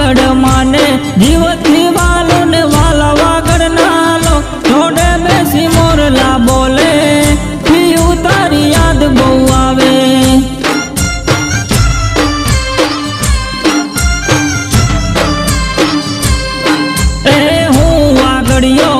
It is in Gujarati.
વાગડ માને જીવતની વાલો ને વાલા વાગડ નાલો જોડે બેસી મોરલા બોલે પીયું તારી યાદ બહુ આવે એ હું વાગડિયો